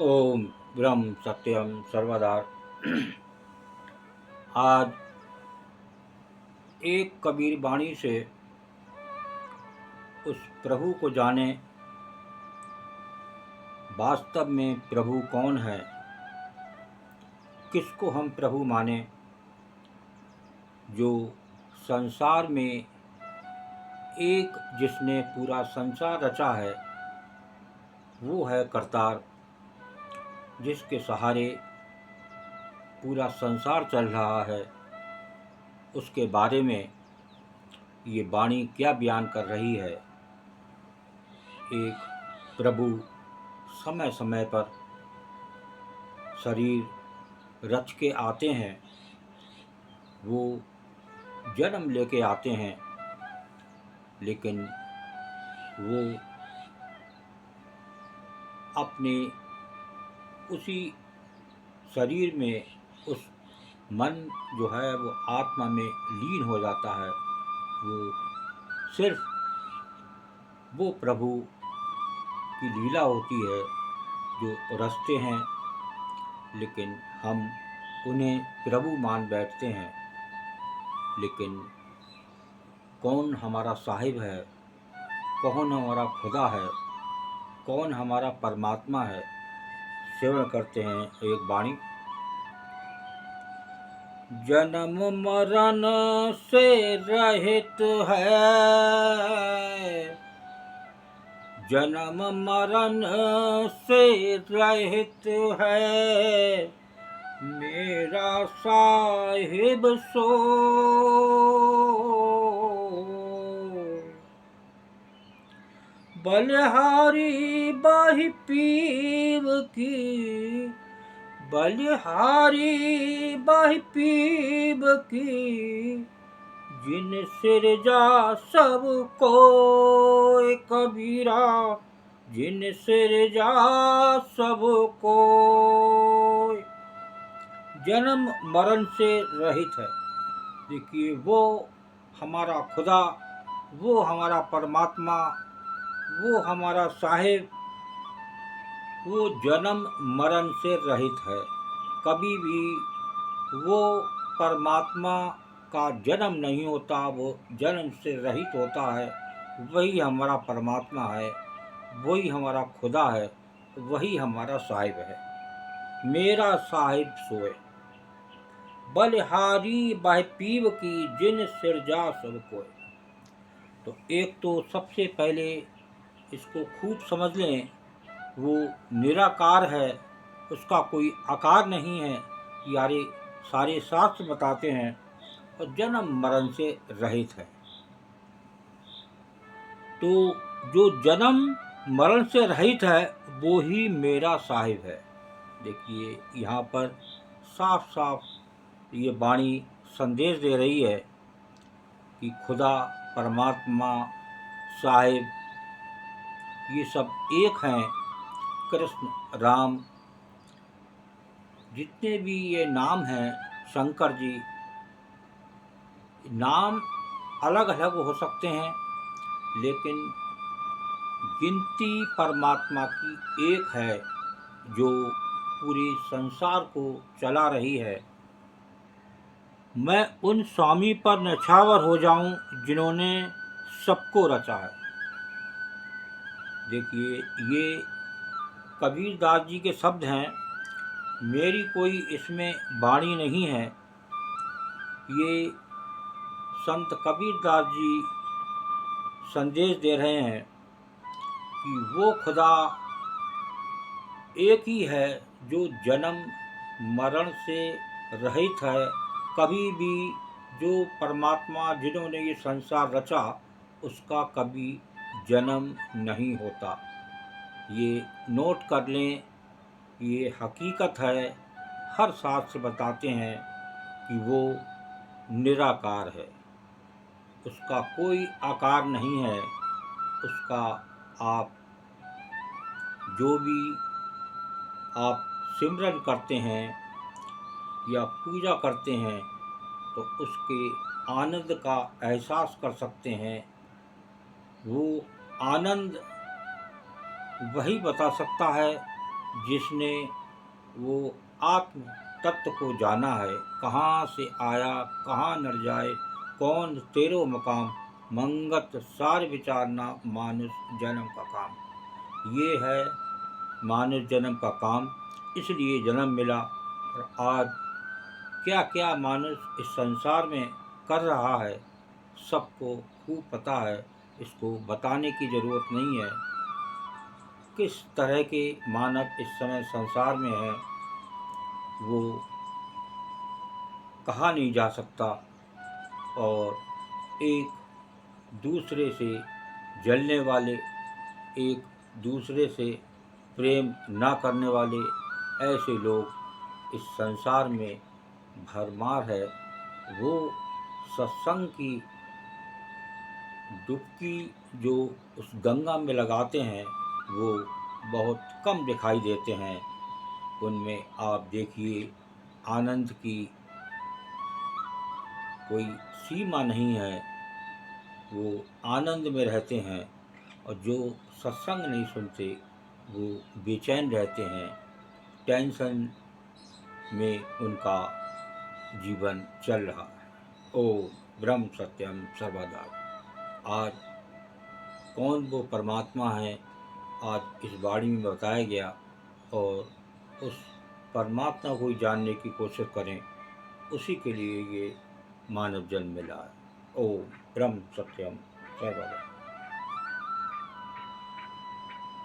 ओम ब्रह्म सत्यम सर्वदा। आज एक कबीर वाणी से उस प्रभु को जाने, वास्तव में प्रभु कौन है, किसको हम प्रभु माने। जो संसार में एक जिसने पूरा संसार रचा है वो है करतार, जिसके सहारे पूरा संसार चल रहा है। उसके बारे में ये वाणी क्या बयान कर रही है। एक प्रभु समय समय पर शरीर रच के आते हैं, वो जन्म लेके आते हैं, लेकिन वो अपने उसी शरीर में उस मन जो है वो आत्मा में लीन हो जाता है। वो सिर्फ वो प्रभु की लीला होती है जो रचते हैं, लेकिन हम उन्हें प्रभु मान बैठते हैं। लेकिन कौन हमारा साहिब है, कौन हमारा खुदा है, कौन हमारा परमात्मा है, सेवन करते हैं एक वाणी। जन्म मरण से रहित है, जन्म मरण से रहित है, मेरा साहिब सो। बलिहारी बाहि पीव की, बलिहारी बाहि पीव की, जिन सिरजा सब को कबीरा, जिन सिरजा सब को। जन्म मरण से रहित है। देखिए, वो हमारा खुदा, वो हमारा परमात्मा, वो हमारा साहिब, वो जन्म मरण से रहित है। कभी भी वो परमात्मा का जन्म नहीं होता, वो जन्म से रहित होता है। वही हमारा परमात्मा है, वही हमारा खुदा है, वही हमारा साहिब है। मेरा साहिब सोए, बलिहारी बाहि पीव की, जिन सिरजा सब कोय। तो एक तो सबसे पहले इसको खूब समझ लें, वो निराकार है, उसका कोई आकार नहीं है। यारे सारे शास्त्र बताते हैं, और जन्म मरण से रहित है। तो जो जन्म मरण से रहित है वो ही मेरा साहिब है। देखिए, यहाँ पर साफ साफ ये वाणी संदेश दे रही है कि खुदा, परमात्मा, साहिब ये सब एक हैं। कृष्ण, राम, जितने भी ये नाम हैं, शंकर जी, नाम अलग अलग हो सकते हैं, लेकिन गिनती परमात्मा की एक है जो पूरे संसार को चला रही है। मैं उन स्वामी पर नछावर हो जाऊं जिन्होंने सबको रचा है। देखिए, ये कबीरदास जी के शब्द हैं, मेरी कोई इसमें वाणी नहीं है। ये संत कबीरदास जी संदेश दे रहे हैं कि वो खुदा एक ही है जो जन्म मरण से रहित है। कभी भी जो परमात्मा जिन्होंने ये संसार रचा उसका कभी जन्म नहीं होता। ये नोट कर लें, ये हकीकत है। हर शास्त्र बताते हैं कि वो निराकार है, उसका कोई आकार नहीं है। उसका आप जो भी आप सिमरन करते हैं या पूजा करते हैं तो उसके आनंद का एहसास कर सकते हैं। वो आनंद वही बता सकता है जिसने वो आत्म तत्व को जाना है, कहाँ से आया कहाँ नर जाए, कौन तेरो मकाम, मंगत सार विचारना मानुष जन्म का काम। ये है मानुष जन्म का काम, इसलिए जन्म मिला। और आज क्या क्या मानुष इस संसार में कर रहा है सबको खूब पता है, इसको बताने की ज़रूरत नहीं है। किस तरह के मानव इस समय संसार में हैं वो कहा नहीं जा सकता। और एक दूसरे से जलने वाले, एक दूसरे से प्रेम ना करने वाले ऐसे लोग इस संसार में भरमार है। वो सत्संग की डुबकी जो उस गंगा में लगाते हैं वो बहुत कम दिखाई देते हैं। उनमें आप देखिए आनंद की कोई सीमा नहीं है, वो आनंद में रहते हैं। और जो सत्संग नहीं सुनते वो बेचैन रहते हैं, टेंशन में उनका जीवन चल रहा है। ओम ब्रह्म सत्यम सर्वदा। आज कौन वो परमात्मा है आज इस वाणी में बताया गया, और उस परमात्मा को जानने की कोशिश करें, उसी के लिए ये मानव जन्म मिला है। ओम ब्रह्म सत्यम सर्वदा।